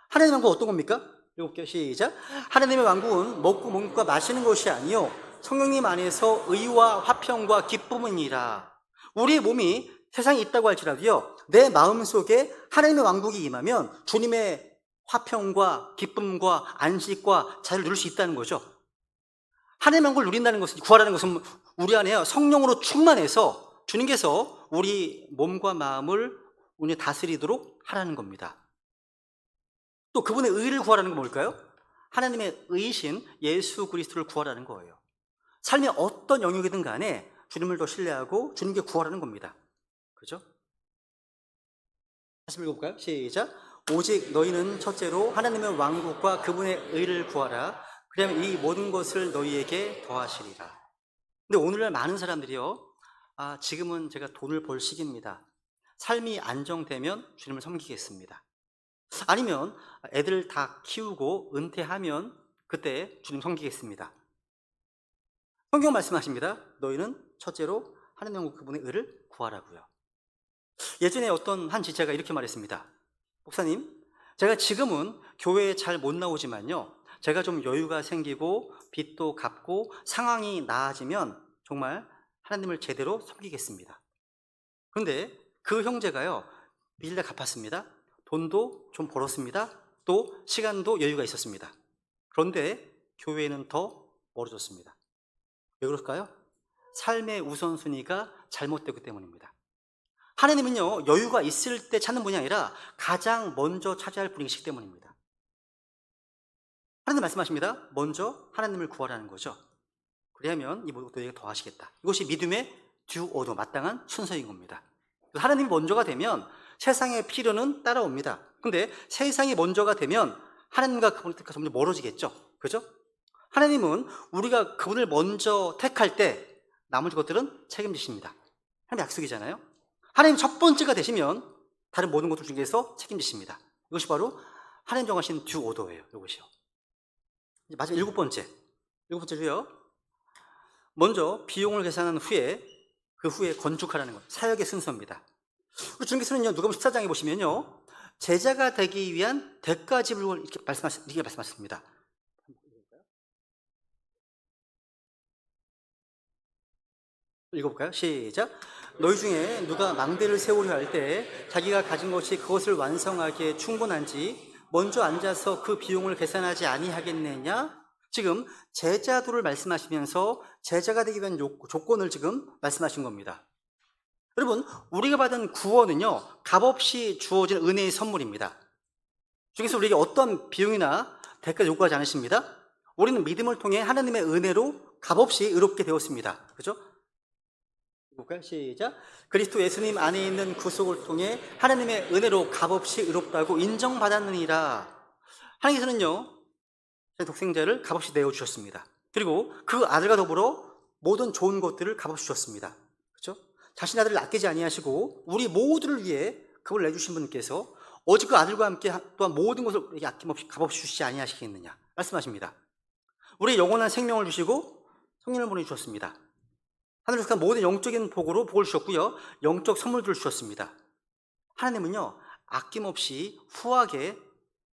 하나님의 왕국은 어떤 겁니까? 읽어볼게요. 시작. 하나님의 왕국은 먹고 먹고 마시는 것이 아니요 성령님 안에서 의와 화평과 기쁨이니라. 우리의 몸이 세상에 있다고 할지라도요, 내 마음속에 하나님의 왕국이 임하면 주님의 화평과 기쁨과 안식과 자유를 누릴 수 있다는 거죠. 하나님의 왕국을 누린다는 것은, 구하라는 것은 우리 안에 성령으로 충만해서 주님께서 우리 몸과 마음을 우리 다스리도록 하라는 겁니다. 또 그분의 의를 구하라는 건 뭘까요? 하나님의 의신 예수 그리스도를 구하라는 거예요. 삶의 어떤 영역이든 간에 주님을 더 신뢰하고 주님께 구하라는 겁니다. 그죠? 다시 읽어볼까요? 시작. 오직 너희는 첫째로 하나님의 왕국과 그분의 의를 구하라. 그러면 이 모든 것을 너희에게 더하시리라. 근데 오늘날 많은 사람들이요, 지금은 제가 돈을 벌 시기입니다. 삶이 안정되면 주님을 섬기겠습니다. 아니면 애들 다 키우고 은퇴하면 그때 주님 섬기겠습니다. 성경 말씀하십니다. 너희는 첫째로 하나님 왕국 그분의 의를 구하라고요. 예전에 어떤 한 지체가 이렇게 말했습니다. 목사님, 제가 지금은 교회에 잘 못 나오지만요, 제가 좀 여유가 생기고 빚도 갚고 상황이 나아지면 정말 하나님을 제대로 섬기겠습니다. 그런데 그 형제가요, 빚을 다 갚았습니다. 돈도 좀 벌었습니다. 또 시간도 여유가 있었습니다. 그런데 교회는 더 멀어졌습니다. 왜 그럴까요? 삶의 우선순위가 잘못되기 때문입니다. 하나님은요, 여유가 있을 때 찾는 분이 아니라 가장 먼저 찾아야 할 분이시기 때문입니다. 하나님 말씀하십니다. 먼저 하나님을 구하라는 거죠. 그래야면 이 모든 것도 너희에게 더하시겠다. 이것이 믿음의 듀 오더, 마땅한 순서인 겁니다. 하나님이 먼저가 되면 세상의 필요는 따라옵니다. 근데 세상이 먼저가 되면 하나님과 그분을 택해서 점점 멀어지겠죠. 그죠? 하나님은 우리가 그분을 먼저 택할 때 나머지 것들은 책임지십니다. 하나님 약속이잖아요. 하나님 첫 번째가 되시면 다른 모든 것들 중에서 책임지십니다. 이것이 바로 하나님 정하신 듀 오더예요. 이것이요. 마지막 일곱 번째로요, 먼저 비용을 계산한 후에 그 후에 건축하라는 것, 사역의 순서입니다. 주님께서는요, 누가복음 14장에 보시면요, 제자가 되기 위한 대가 지불을 이렇게 말씀하셨습니다. 읽어볼까요? 시작. 너희 중에 누가 망대를 세우려 할 때 자기가 가진 것이 그것을 완성하기에 충분한지 먼저 앉아서 그 비용을 계산하지 아니하겠느냐? 지금 제자도를 말씀하시면서 제자가 되기 위한 조건을 지금 말씀하신 겁니다. 여러분, 우리가 받은 구원은요, 값없이 주어진 은혜의 선물입니다. 중에서 우리에게 어떤 비용이나 대가 요구하지 않으십니다. 우리는 믿음을 통해 하나님의 은혜로 값없이 의롭게 되었습니다. 그죠? 볼까요? 시작. 그리스도 예수님 안에 있는 구속을 통해 하나님의 은혜로 값없이 의롭다고 인정받았느니라. 하나님께서는요, 제 독생자를 값없이 내어주셨습니다. 그리고 그 아들과 더불어 모든 좋은 것들을 값없이 주셨습니다. 그렇죠? 자신 아들을 아끼지 아니하시고 우리 모두를 위해 그걸 내주신 분께서 오직 그 아들과 함께 또한 모든 것을 우리에게 아낌없이 값없이 주시지 아니하시겠느냐 말씀하십니다. 우리의 영원한 생명을 주시고 성령을 보내주셨습니다. 하늘에서 속한 모든 영적인 복으로 복을 주셨고요, 영적 선물들을 주셨습니다. 하나님은요, 아낌없이 후하게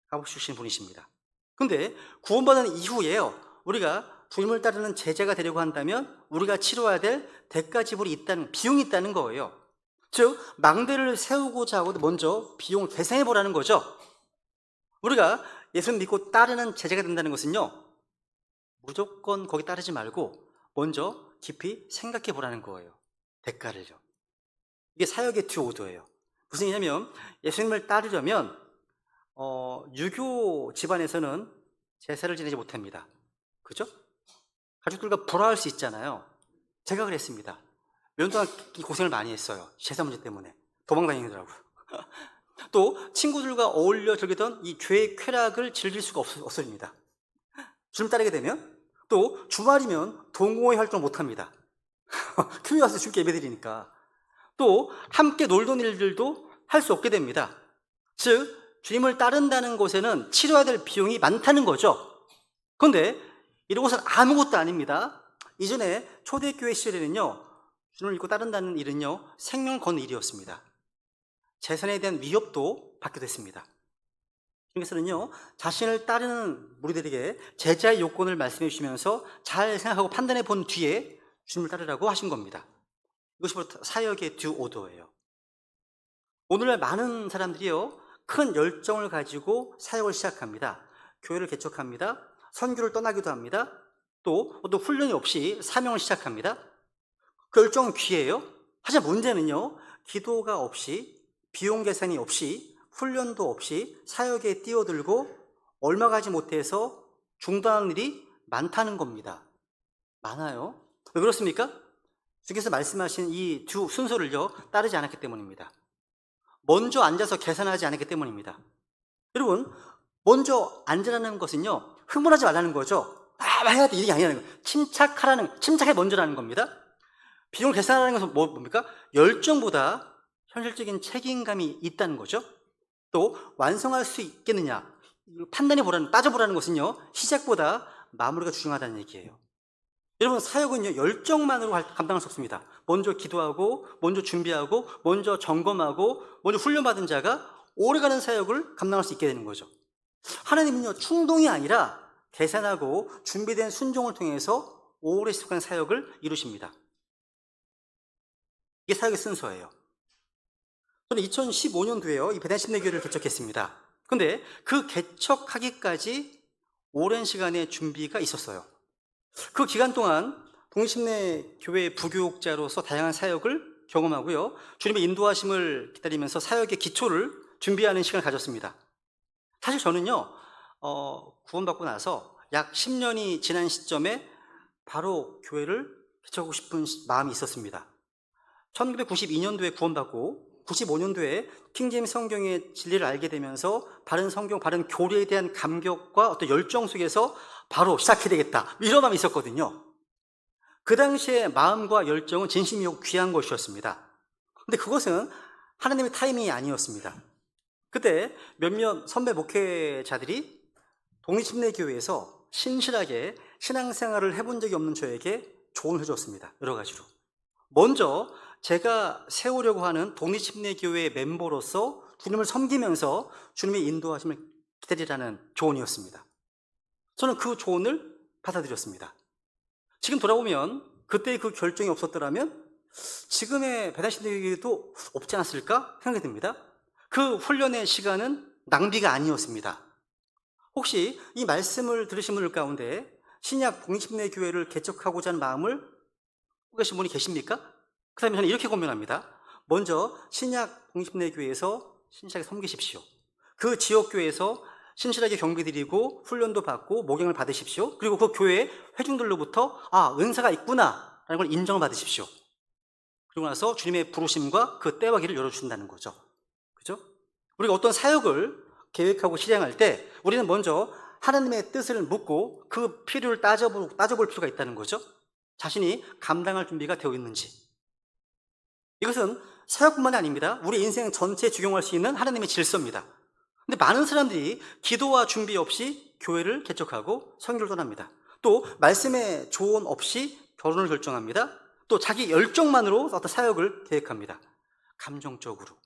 값없이 주시는 분이십니다. 근데 구원받은 이후에요, 우리가 주님을 따르는 제자가 되려고 한다면 우리가 치러야 될 대가 지불이 있다는, 비용이 있다는 거예요. 즉 망대를 세우고자 하고 먼저 비용을 계산해 보라는 거죠. 우리가 예수님 믿고 따르는 제자가 된다는 것은요, 무조건 거기 따르지 말고 먼저 깊이 생각해 보라는 거예요. 대가를요. 이게 사역의 듀오도예요. 무슨 얘기냐면 예수님을 따르려면 유교 집안에서는 제사를 지내지 못합니다. 그죠? 가족들과 불화할 수 있잖아요. 제가 그랬습니다. 몇 년 동안 고생을 많이 했어요. 제사 문제 때문에 도망다니더라고요. 또 친구들과 어울려 즐기던 이 죄의 쾌락을 즐길 수가 없습니다. 주님 따르게 되면 또 주말이면 동호회 활동 못합니다. 교회 와서 주께 예배드리니까. 또 함께 놀던 일들도 할 수 없게 됩니다. 즉 주님을 따른다는 것에는 치러야 될 비용이 많다는 거죠. 그런데 이런 것은 아무것도 아닙니다. 이전에 초대교회 시절에는요, 주님을 믿고 따른다는 일은요, 생명을 거는 일이었습니다. 재산에 대한 위협도 받게 됐습니다. 주님께서는요, 자신을 따르는 무리들에게 제자의 요건을 말씀해 주시면서 잘 생각하고 판단해 본 뒤에 주님을 따르라고 하신 겁니다. 이것이 바로 사역의 듀오더예요. 오늘날 많은 사람들이요, 큰 열정을 가지고 사역을 시작합니다. 교회를 개척합니다. 선교를 떠나기도 합니다. 또 어떤 훈련이 없이 사명을 시작합니다. 그 열정은 귀해요. 하지만 문제는요, 기도가 없이, 비용 계산이 없이, 훈련도 없이 사역에 뛰어들고 얼마 가지 못해서 중단하는 일이 많다는 겁니다. 많아요. 왜 그렇습니까? 주께서 말씀하신 이 두 순서를요, 따르지 않았기 때문입니다. 먼저 앉아서 계산하지 않았기 때문입니다. 여러분, 먼저 앉으라는 것은요, 흥분하지 말라는 거죠. 해야 돼, 이게 아니라는 거예요. 침착해 먼저라는 겁니다. 비용을 계산하는 것은 뭡니까? 열정보다 현실적인 책임감이 있다는 거죠. 또 완성할 수 있겠느냐, 따져보라는 것은요, 시작보다 마무리가 중요하다는 얘기예요. 여러분, 사역은요, 열정만으로 감당할 수 없습니다. 먼저 기도하고, 먼저 준비하고, 먼저 점검하고, 먼저 훈련받은 자가 오래가는 사역을 감당할 수 있게 되는 거죠. 하나님은요, 충동이 아니라 계산하고 준비된 순종을 통해서 오래 지속하는 사역을 이루십니다. 이게 사역의 순서예요. 저는 2015년도에요, 이 배단심내교회를 개척했습니다. 근데 그 개척하기까지 오랜 시간의 준비가 있었어요. 그 기간 동안 독립심내교회 부교육자로서 다양한 사역을 경험하고요, 주님의 인도하심을 기다리면서 사역의 기초를 준비하는 시간을 가졌습니다. 사실 저는요, 구원받고 나서 약 10년이 지난 시점에 바로 교회를 개척하고 싶은 마음이 있었습니다. 1992년도에 구원받고 95년도에 킹제임스 성경의 진리를 알게 되면서 바른 성경, 바른 교리에 대한 감격과 어떤 열정 속에서 바로 시작해야 되겠다, 이런 마음이 있었거든요. 그 당시에 마음과 열정은 진심이고 귀한 것이었습니다. 근데 그것은 하나님의 타이밍이 아니었습니다. 그때 몇몇 선배 목회자들이 독립심내교회에서 신실하게 신앙생활을 해본 적이 없는 저에게 조언을 해줬습니다. 여러 가지로. 먼저 제가 세우려고 하는 독립심내교회의 멤버로서 주님을 섬기면서 주님의 인도하심을 기다리라는 조언이었습니다. 저는 그 조언을 받아들였습니다. 지금 돌아보면 그때의 그 결정이 없었더라면 지금의 배단심내교회도 없지 않았을까 생각이 듭니다. 그 훈련의 시간은 낭비가 아니었습니다. 혹시 이 말씀을 들으신 분들 가운데 신약 독립심내교회를 개척하고자 하는 마음을 갖고 계신 분이 계십니까? 그렇다면 저는 이렇게 권면합니다. 먼저 신약 독립심내교회에서 신실하게 섬기십시오. 그 지역교회에서 신실하게 경비드리고 훈련도 받고 목양을 받으십시오. 그리고 그 교회 회중들로부터 은사가 있구나 라는 걸 인정을 받으십시오. 그리고 나서 주님의 부르심과 그 때와 길을 열어주신다는 거죠. 그죠? 우리가 어떤 사역을 계획하고 실행할 때 우리는 먼저 하나님의 뜻을 묻고 그 필요를 따져볼 필요가 있다는 거죠. 자신이 감당할 준비가 되어 있는지. 이것은 사역뿐만이 아닙니다. 우리 인생 전체에 적용할 수 있는 하나님의 질서입니다. 근데 많은 사람들이 기도와 준비 없이 교회를 개척하고 선교를 떠납니다. 또 말씀의 조언 없이 결혼을 결정합니다. 또 자기 열정만으로 어떤 사역을 계획합니다. 감정적으로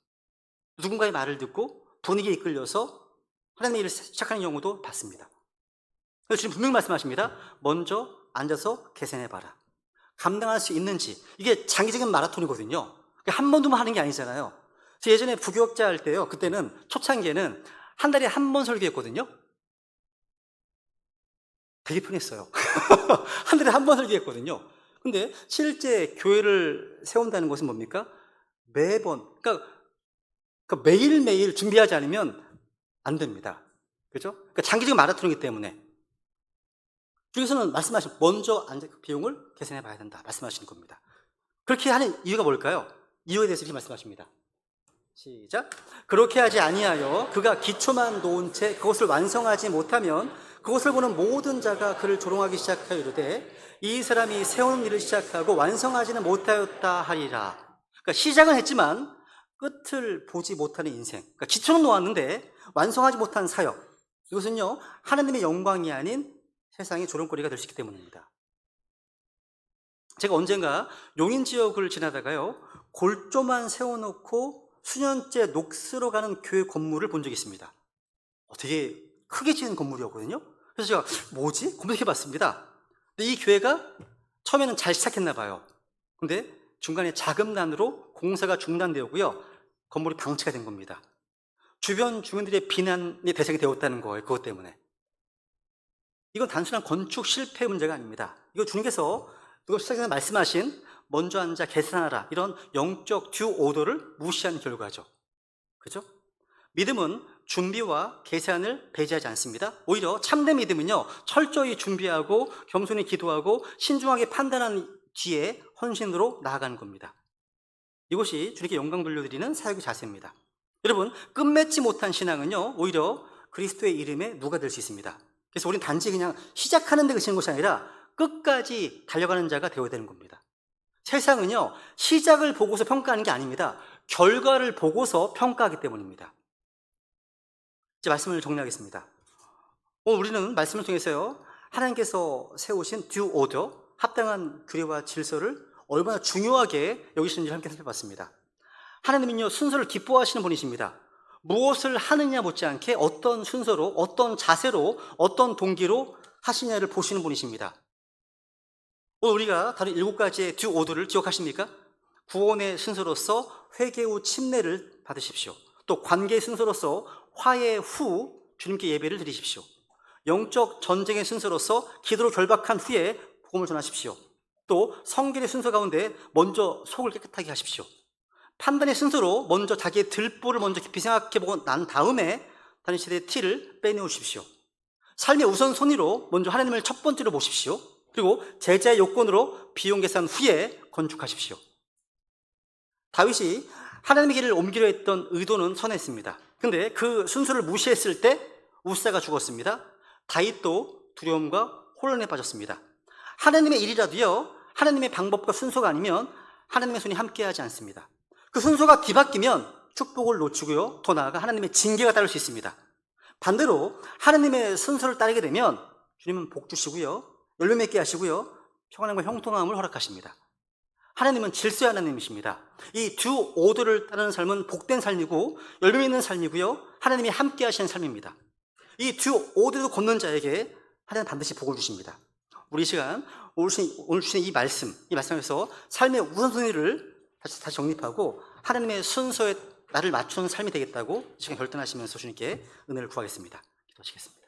누군가의 말을 듣고 분위기에 이끌려서 하나님의 일을 시작하는 경우도 봤습니다. 그래서 지금 분명히 말씀하십니다. 먼저 앉아서 계산해봐라. 감당할 수 있는지. 이게 장기적인 마라톤이거든요. 한 번, 두 번 하는 게 아니잖아요. 저 예전에 부교육자 할 때요. 그때는 초창기에는 한 달에 한 번 설교했거든요. 되게 편했어요. 한 달에 한 번 설교했거든요. 근데 실제 교회를 세운다는 것은 뭡니까? 매번, 그러니까 매일매일 준비하지 않으면 안 됩니다. 그죠? 그러니까 장기적인 마라톤이기 때문에. 주께서는 말씀하신 먼저 비용을 계산해 봐야 된다. 말씀하시는 겁니다. 그렇게 하는 이유가 뭘까요? 이유에 대해서 이렇게 말씀하십니다. 시작. 그렇게 하지 아니하여 그가 기초만 놓은 채 그것을 완성하지 못하면 그것을 보는 모든 자가 그를 조롱하기 시작하여 이르되 이 사람이 세우는 일을 시작하고 완성하지는 못하였다 하리라. 그러니까 시작은 했지만 끝을 보지 못하는 인생. 그러니까 기초는 놓았는데 완성하지 못한 사역. 이것은요 하나님의 영광이 아닌 세상의 조롱거리가 될 수 있기 때문입니다. 제가 언젠가 용인 지역을 지나다가요 골조만 세워놓고 수년째 녹슬어 가는 교회 건물을 본 적이 있습니다. 되게 크게 지은 건물이었거든요. 그래서 제가 뭐지? 검색해봤습니다. 근데 이 교회가 처음에는 잘 시작했나 봐요. 근데 중간에 자금난으로 공사가 중단되었고요 건물이 방치가 된 겁니다. 주변 주민들의 비난의 대상이 되었다는 거예요. 그것 때문에. 이건 단순한 건축 실패 문제가 아닙니다. 이거 주님께서 시작에서 말씀하신 먼저 앉아 계산하라 이런 영적 듀 오더를 무시한 결과죠. 그죠? 믿음은 준비와 계산을 배제하지 않습니다. 오히려 참된 믿음은요 철저히 준비하고 겸손히 기도하고 신중하게 판단한 뒤에 헌신으로 나아가는 겁니다. 이것이 주님께 영광 돌려드리는 사역의 자세입니다. 여러분, 끝맺지 못한 신앙은요 오히려 그리스도의 이름에 누가 될 수 있습니다. 그래서 우리는 단지 그냥 시작하는 데 그치는 것이 아니라 끝까지 달려가는 자가 되어야 되는 겁니다. 세상은요 시작을 보고서 평가하는 게 아닙니다. 결과를 보고서 평가하기 때문입니다. 이제 말씀을 정리하겠습니다. 오늘 우리는 말씀을 통해서요 하나님께서 세우신 듀 오더, 합당한 규례와 질서를 얼마나 중요하게 여기시는지를 함께 살펴봤습니다. 하나님은요 순서를 기뻐하시는 분이십니다. 무엇을 하느냐 못지않게 어떤 순서로, 어떤 자세로, 어떤 동기로 하시냐를 보시는 분이십니다. 오늘 우리가 다른 7가지의 듀 오더를 기억하십니까? 구원의 순서로서 회개 후 침례를 받으십시오. 또 관계의 순서로서 화해 후 주님께 예배를 드리십시오. 영적 전쟁의 순서로서 기도로 결박한 후에 복음을 전하십시오. 또 성결의 순서 가운데 먼저 속을 깨끗하게 하십시오. 판단의 순서로 먼저 자기의 들보를 먼저 깊이 생각해보고 난 다음에 다른 시대의 티를 빼내오십시오. 삶의 우선순위로 먼저 하나님을 첫 번째로 모십시오. 그리고 제자의 요건으로 비용 계산 후에 건축하십시오. 다윗이 하나님의 길을 옮기려 했던 의도는 선했습니다. 근데 그 순서를 무시했을 때 우사가 죽었습니다. 다윗도 두려움과 혼란에 빠졌습니다. 하나님의 일이라도요 하나님의 방법과 순서가 아니면 하나님의 손이 함께하지 않습니다. 그 순서가 뒤바뀌면 축복을 놓치고요 더 나아가 하나님의 징계가 따를 수 있습니다. 반대로 하나님의 순서를 따르게 되면 주님은 복 주시고요 열매 맺게 하시고요 평안함과 형통함을 허락하십니다. 하나님은 질서의 하나님이십니다. 이 듀 오더를 따르는 삶은 복된 삶이고 열매 맺는 삶이고요 하나님이 함께 하시는 삶입니다. 이 듀 오더를 걷는 자에게 하나님은 반드시 복을 주십니다. 우리 이 시간 오늘 주신 이 말씀에서 삶의 우선순위를 다시 정립하고 하나님의 순서에 나를 맞추는 삶이 되겠다고 이 시간 결단하시면서 주님께 은혜를 구하겠습니다. 기도하시겠습니다.